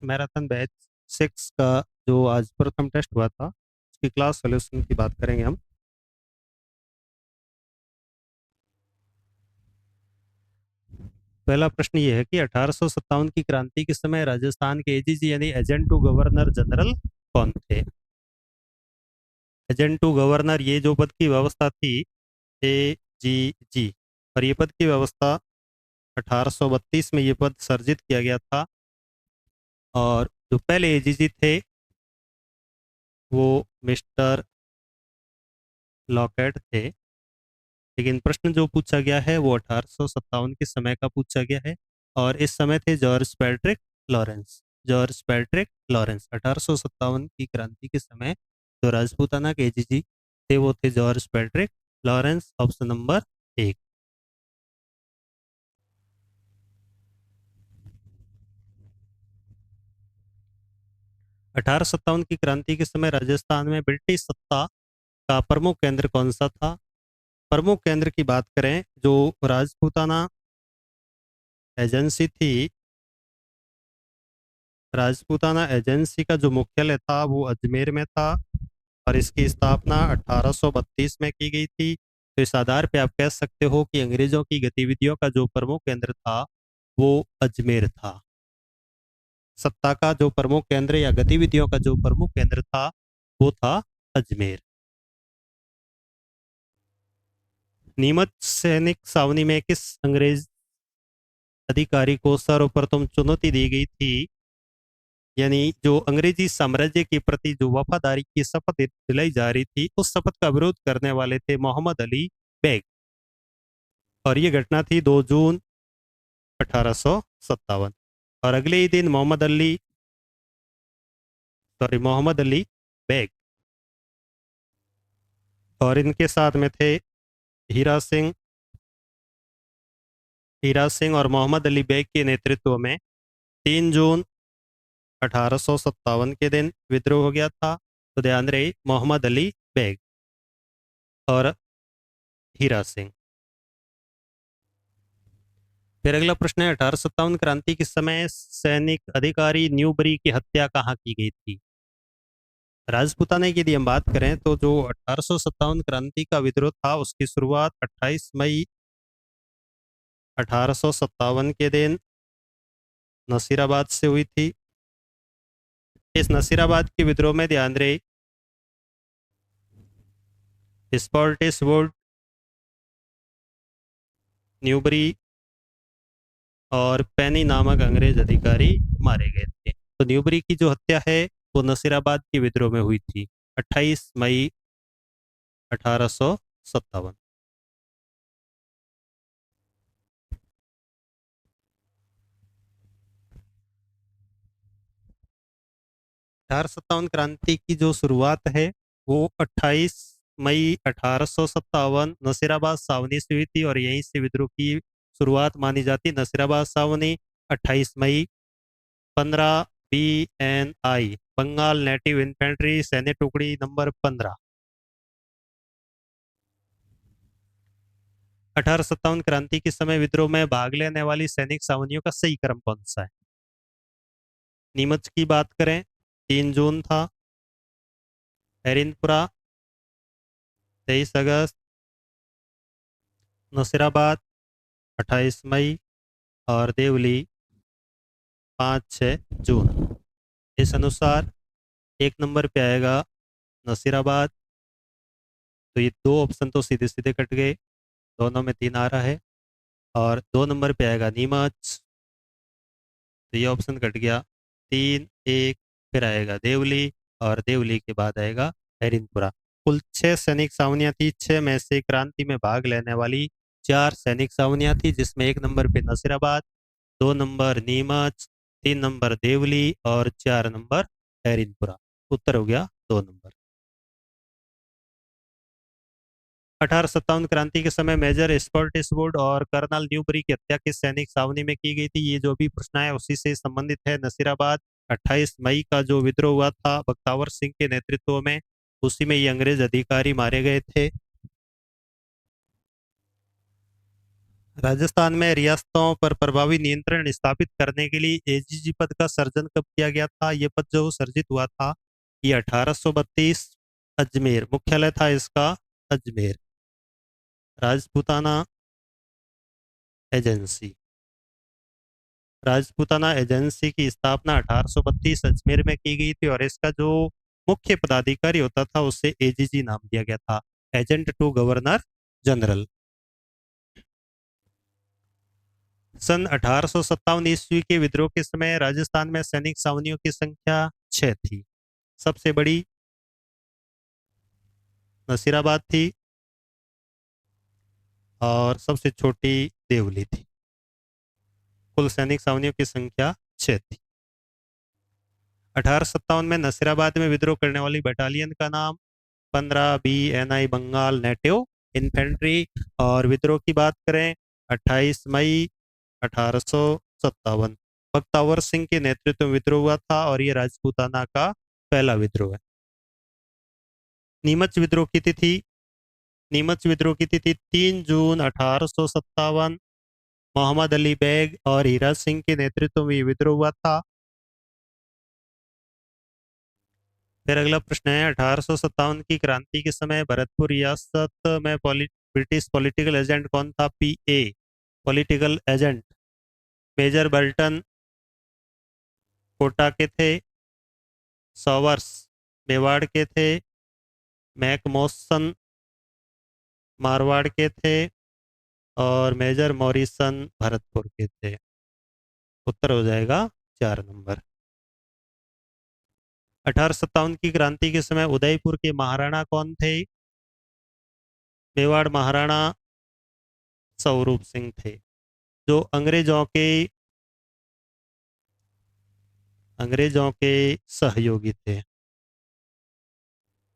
Marathon batch 6 का जो आज प्रथम टेस्ट हुआ था उसकी क्लास सॉल्यूशन की बात करेंगे हम। पहला प्रश्न ये है कि 1857 की क्रांति के समय राजस्थान के एजीजी यानी एजेंट टू गवर्नर जनरल कौन थे? एजेंट टू गवर्नर ये जो पद की व्यवस्था थी, एजीजी, और ये पद की व्यवस्था 1832 में ये पद सर्जित किया गया था। और जो पहले एजीजी थे वो मिस्टर लॉकेट थे। लेकिन प्रश्न जो पूछा गया है वो 1857 के समय का पूछा गया है, और इस समय थे George Patrick Lawrence. George Patrick Lawrence 1857 की क्रांति के समय जो राजपूताना के एजीजी थे वो थे George Patrick Lawrence. Option number 1। 1857 की क्रांति के समय राजस्थान में ब्रिटिश सत्ता का प्रमुख केंद्र कौन सा था? प्रमुख केंद्र की बात करें, जो राजपूताना एजेंसी थी, राजपूताना एजेंसी का जो मुख्यालय था वो अजमेर में था, और इसकी स्थापना 1832 में की गई थी। तो इस आधार पे आप कह सकते हो कि अंग्रेजों की गतिविधियों का जो प्रमुख केंद्र था वो अजमेर था। सत्ता का जो प्रमुख केंद्र या गतिविधियों का जो प्रमुख केंद्र था वो था अजमेर। नीमच सैनिक छावनी में किस अंग्रेज अधिकारी को सर्वप्रथम चुनौती दी गई थी, यानी जो अंग्रेजी साम्राज्य के प्रति जो वफादारी की शपथ दिलाई जा रही थी उस शपथ का विरोध करने वाले थे मोहम्मद अली बेग। और ये घटना थी 2 जून 1857। और अगले ही दिन मोहम्मद अली बेग और इनके साथ में थे हीरा सिंह और मोहम्मद अली बेग के नेतृत्व में 3 जून 1857 के दिन विद्रोह हो गया था। तो ध्यान रहे, मोहम्मद अली बेग और हीरा सिंह। फिर अगला प्रश्न है, 1857 क्रांति के समय सैनिक अधिकारी न्यूबरी की हत्या कहाँ की गई थी? राजपूताना की यदि हम बात करें तो जो 1857 क्रांति का विद्रोह था उसकी शुरुआत 28 मई 1857 के दिन नसीराबाद से हुई थी। इस नसीराबाद के विद्रोह में ध्यान रहे, स्पॉटिसवुड, न्यूबरी और पैनी नामक अंग्रेज अधिकारी मारे गए थे। तो न्यूबरी की जो हत्या है वो नसीराबाद के विद्रोह में हुई थी 28 मई 1857। 1857 क्रांति की जो शुरुआत है वो 28 मई 1857 नसीराबाद सावनी से हुई थी, और यहीं से विद्रोह की शुरुआत मानी जाती। नसीराबाद सावनी 28 मई। 15 BNI बंगाल नेटिव इन्फेंट्री सैन्य टुकड़ी नंबर 15। 1857 क्रांति के समय विद्रोह में भाग लेने वाली सैनिक छावनियों का सही क्रम कौन सा है? नीमच की बात करें 3 जून था, हरिनपुरा 23 अगस्त, नसीराबाद 28 मई और देवली 5-6 जून। इस अनुसार 1 नंबर पे आएगा नसीराबाद। तो ये 2 ऑप्शन तो सीधे सीधे कट गए, दोनों में 3 आ रहा है। और 2 नंबर पे आएगा नीमच, तो ये ऑप्शन कट गया। 3-1 फिर आएगा देवली, और देवली के बाद आएगा हरिनपुरा। कुल 6 सैनिक छावनियां थी। 6 में से क्रांति में भाग लेने वाली 4 सैनिक छावनियां थी, जिसमें 1 नंबर पे नसीराबाद, 2 नंबर नीमच, 3 नंबर देवली और 4 नंबर हरिनपुरा। उत्तर हो गया 2 नंबर। 1857 क्रांति के समय मेजर स्कॉटिसवुड और कर्नल न्यूबरी की हत्या किस सैनिक छावनी में की गई थी? ये जो भी प्रश्न है उसी से संबंधित है। नसीराबाद 28 मई का जो विद्रोह हुआ था बख्तावर सिंह के नेतृत्व में, उसी में ये अंग्रेज अधिकारी मारे गए थे। राजस्थान में रियासतों पर प्रभावी नियंत्रण स्थापित करने के लिए एजीजी पद का सर्जन कब किया गया था? ये पद जो सर्जित हुआ था ये 1832 अजमेर, मुख्यालय था इसका अजमेर। राजपूताना एजेंसी, राजपूताना एजेंसी की स्थापना 1832 अजमेर में की गई थी और इसका जो मुख्य पदाधिकारी होता था उसे एजीजी नाम दिया गया था, एजेंट टू गवर्नर जनरल। सन 1857 ईस्वी के विद्रोह के समय राजस्थान में सैनिक छावनियों की संख्या 6 थी। सबसे बड़ी नसीराबाद थी और सबसे छोटी देवली थी। कुल सैनिक छावनियों की संख्या 6 थी। 1857 में नसीराबाद में विद्रोह करने वाली बटालियन का नाम 15 BNI बंगाल नेटिव इन्फेंट्री। और विद्रोह की बात करें 28 मई 1857 बख्तावर सिंह के नेतृत्व में विद्रोह हुआ था और ये राजपूताना का पहला विद्रोह है। नीमच विद्रोह की तिथि, नीमच विद्रोह की तिथि 3 जून 1857 मोहम्मद अली बेग और हीरा सिंह के नेतृत्व में विद्रोह हुआ था। फिर अगला प्रश्न है 1857 की क्रांति के समय भरतपुर रियासत में ब्रिटिश पॉलिटिकल एजेंट कौन था? PA political agent major Burton Kota के थे, सॉवर्स मेवाड़ के थे, मैकमोसन मारवाड़ के थे और मेजर मॉरिसन भरतपुर के थे। उत्तर हो जाएगा 4 नंबर। 1857 की क्रांति के समय उदयपुर के महाराणा कौन थे? मेवाड़ महाराणा स्वरूप सिंह थे, जो अंग्रेजों के सहयोगी थे।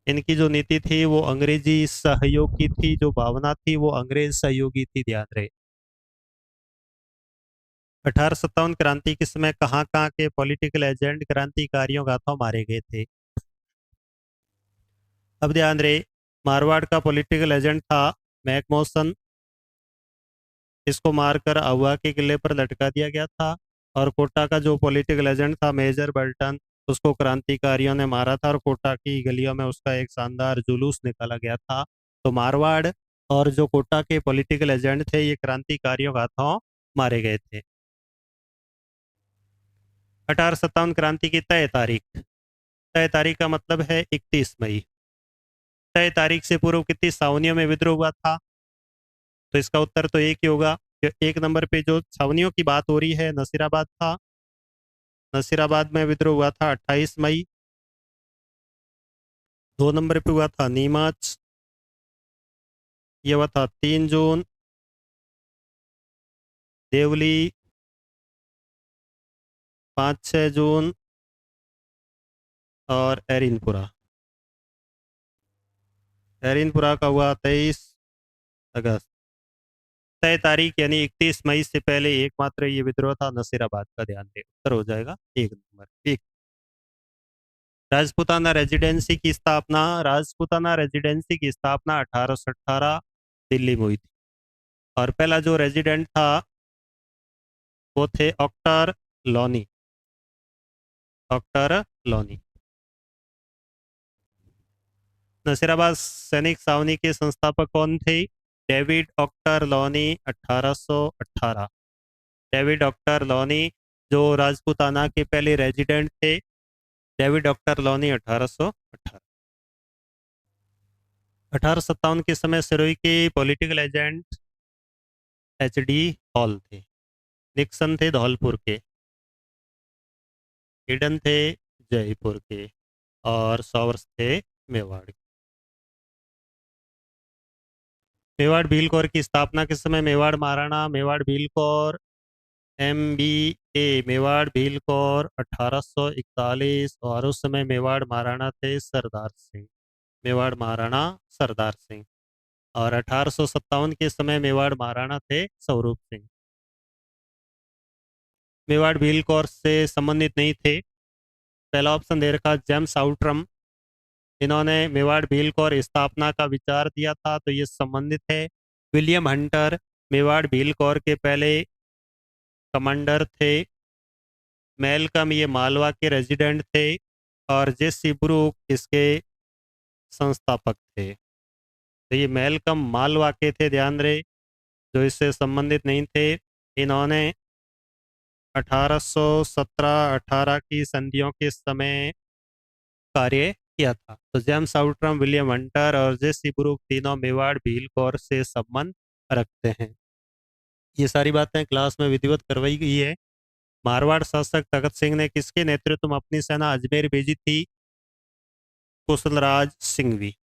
इनकी जो नीति थी वो अंग्रेजी सहयोग की थी, जो भावना थी वो अंग्रेज सहयोगी थी, ध्यान रहे। 1857 क्रांति के समय कहाँ कहाँ के पॉलिटिकल एजेंट क्रांतिकारियों के हाथों मारे गए थे? अब ध्यान रहे, मारवाड़ का पॉलिटिकल एजेंट था मैकमोसन, इसको मारकर आहुआ के किले पर लटका दिया गया था। और कोटा का जो पॉलिटिकल एजेंट था मेजर बर्टन, उसको क्रांतिकारियों ने मारा था और कोटा की गलियों में उसका एक शानदार जुलूस निकाला गया था। तो मारवाड़ और जो कोटा के पॉलिटिकल एजेंट थे ये क्रांतिकारियों के हाथों मारे गए थे। 1857 क्रांति की तय तारीख, तय तारीख का मतलब है 31 मई। तय तारीख से पूर्व कितनी छावनियों में विद्रोह हुआ था? तो इसका उत्तर तो एक ही होगा। एक नंबर पे जो छावनियों की बात हो रही है नसीराबाद था, नसीराबाद में विद्रोह हुआ था 28 मई। 2 नंबर पे हुआ था नीमच, ये हुआ था 3 जून। देवली 5-6 जून और एरिनपुरा, एरिनपुरा का हुआ 23 अगस्त। तय तारीख यानी 31 मई से पहले एकमात्र ये विद्रोह था नसीराबाद का, ध्यान दें। उत्तर हो जाएगा 1 नंबर। एक राजपूताना रेजिडेंसी की स्थापना, राजपूताना रेजिडेंसी की स्थापना 1818 दिल्ली में हुई थी और पहला जो रेजिडेंट था वो थे ऑक्टर लॉनी, ऑक्टर लॉनी। नसीराबाद सैनिक छावनी के संस्थापक कौन थे? डेविड ऑक्टर लॉनी 1818। डेविड ऑक्टर लॉनी जो राजपूताना के पहले रेजिडेंट थे, डेविड ऑक्टर लॉनी 1818। 1857 के समय सिरोही के पॉलिटिकल एजेंट HD हॉल थे, निक्सन थे धौलपुर के, हिडन थे जयपुर के और सॉवर्स थे मेवाड़ के। मेवाड़ भील कौर की स्थापना के समय मेवाड़ महाराणा मेवाड़ भील कौर MBA मेवाड़ भील कौर 1841 और उस समय मेवाड़ महाराणा थे सरदार सिंह, मेवाड़ महाराणा सरदार सिंह। और 1857 के समय मेवाड़ महाराणा थे स्वरूप सिंह। मेवाड़ भील कौर से संबंधित नहीं थे। पहला ऑप्शन दे रखा जेम्स आउटरम, इन्होंने मेवाड़ भील कौर स्थापना का विचार दिया था, तो ये संबंधित है। विलियम हंटर मेवाड़ भील कौर के पहले कमांडर थे। मेलकम ये मालवा के रेजिडेंट थे और जेसी ब्रूक इसके संस्थापक थे। तो ये मेलकम मालवा के थे, ध्यान रहे, जो इससे संबंधित नहीं थे। इन्होंने 1817-18 की संधियों के समय कार्य किया था। तो जेम्स आउटरम, विलियम हंटर और जेसी ब्रूक तीनों मेवाड़ भील कौर से संबंध रखते हैं। ये सारी बातें क्लास में विधिवत करवाई गई है। मारवाड़ शासक तखत सिंह ने किसके नेतृत्व में अपनी सेना अजमेर भेजी थी? कुशलराज सिंघवी।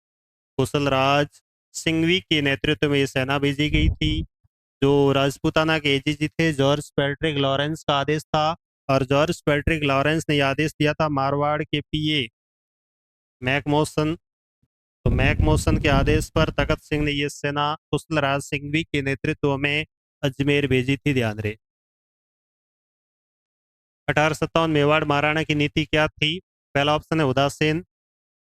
कुशलराज सिंघवी के नेतृत्व में ये सेना भेजी गई थी। जो राजपूताना के एजीजी थे, जॉर्ज पैट्रिक लॉरेंस का आदेश था, और जॉर्ज पैट्रिक लॉरेंस ने यह आदेश दिया था मारवाड़ के पीए मैकमोसन। तो मैकमोसन के आदेश पर तखत सिंह ने यह सेना कुशलराज सिंघवी के नेतृत्व में अजमेर भेजी थी, ध्यान रहे। 1857 मेवाड़ महाराणा की नीति क्या थी? पहला ऑप्शन है उदासीन,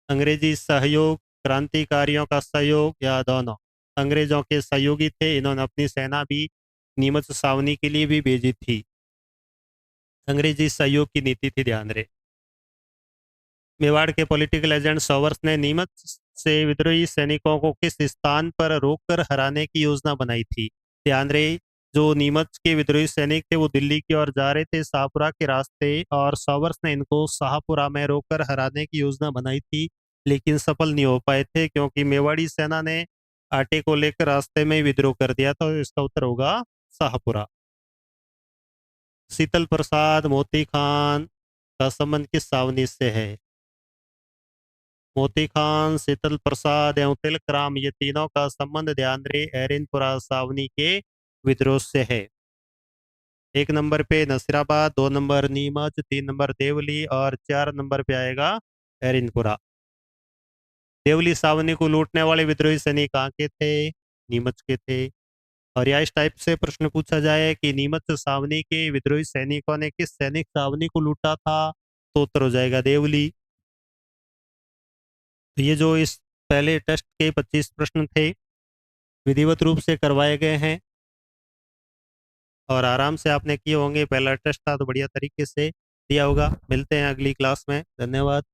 अंग्रेजी सहयोग, क्रांतिकारियों का सहयोग, या दोनों। अंग्रेजों के सहयोगी थे। इन्होंने अपनी सेना भी नीमच छावनी के लिए भी भेजी थी। अंग्रेजी सहयोग की नीति थी, ध्यान रहे। मेवाड़ के पॉलिटिकल एजेंट सॉवर्स ने नीमच से विद्रोही सैनिकों को किस स्थान पर रोककर हराने की योजना बनाई थी? ध्यान रहे, जो नीमच के विद्रोही सैनिक थे वो दिल्ली की ओर जा रहे थे शाहपुरा के रास्ते, और सॉवर्स ने इनको शाहपुरा में रोककर हराने की योजना बनाई थी, लेकिन सफल नहीं हो पाए थे क्योंकि मेवाड़ी सेना ने आटे को लेकर रास्ते में विद्रोह कर दिया था। तो इसका उत्तर होगा शाहपुरा। शीतल प्रसाद मोती खान का संबंध किस सावनी से है? मोती खान, शीतल प्रसाद एवं तिलक राम, ये तीनों का संबंध, ध्यान रहे, एरिनपुरा सावनी के विद्रोह से है। 1 नंबर पे नसीराबाद, 2 नंबर नीमच, 3 नंबर देवली और 4 नंबर पे आएगा एरिनपुरा। देवली सावनी को लूटने वाले विद्रोही सैनिक कहाँ के थे? नीमच के थे। और या इस टाइप से प्रश्न पूछा जाए कि नीमच सावनी के विद्रोही सैनिकों ने किस सैनिक सावनी को लूटा था, तो उत्तर हो जाएगा देवली। तो ये जो इस पहले टेस्ट के 25 प्रश्न थे विधिवत रूप से करवाए गए हैं और आराम से आपने किए होंगे। पहला टेस्ट था तो बढ़िया तरीके से दिया होगा। मिलते हैं अगली क्लास में। धन्यवाद।